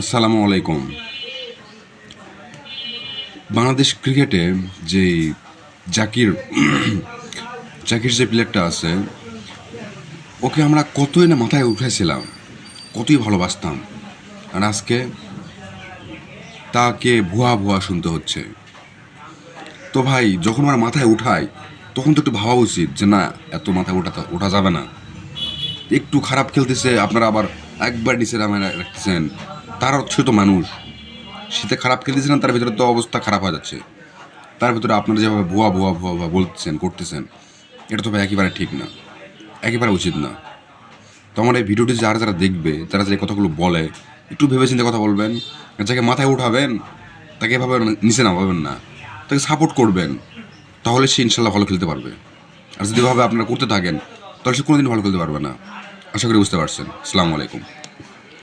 আসসালামু আলাইকুম। বাংলাদেশ ক্রিকেটে যে জাকির জাকির যে প্লেয়ারটা আছে, ওকে আমরা কতই না মাথায় উঠেছিলাম, কতই ভালোবাসতাম। আর আজকে তাকে ভুয়া ভুয়া শুনতে হচ্ছে। তো ভাই, যখন আমরা মাথায় উঠাই তখন তো একটু ভাবা উচিত যে না, এত মাথায় ওঠা যাবে না। একটু খারাপ খেলতেছে, আপনারা আবার একবার নিচে নামায় রাখতেছেন। তার সে তো মানুষ, শীতে খারাপ খেলতেছিলেন, তার ভিতরে তো অবস্থা খারাপ হয়ে যাচ্ছে। তার ভিতরে আপনারা যেভাবে ভুয়া ভুয়া ভুয়া ভুয়া বলতেছেন করতেছেন, এটা তো ভাই একেবারে ঠিক না, একেবারে উচিত না। তো আমার এই ভিডিওটি যারা যারা দেখবে, যারা যে কথাগুলো বলে, একটু ভেবেচিন্তে কথা বলবেন। যাকে মাথায় উঠাবেন তাকে এভাবে নিচে নামাবেন না, তাকে সাপোর্ট করবেন, তাহলে সে ইনশাল্লাহ ভালো খেলতে পারবে। আর যদি এভাবে আপনারা করতে থাকেন তাহলে সে কোনোদিন ভালো খেলতে পারবে না। আশা করি বুঝতে পারছেন। আসসালামু আলাইকুম।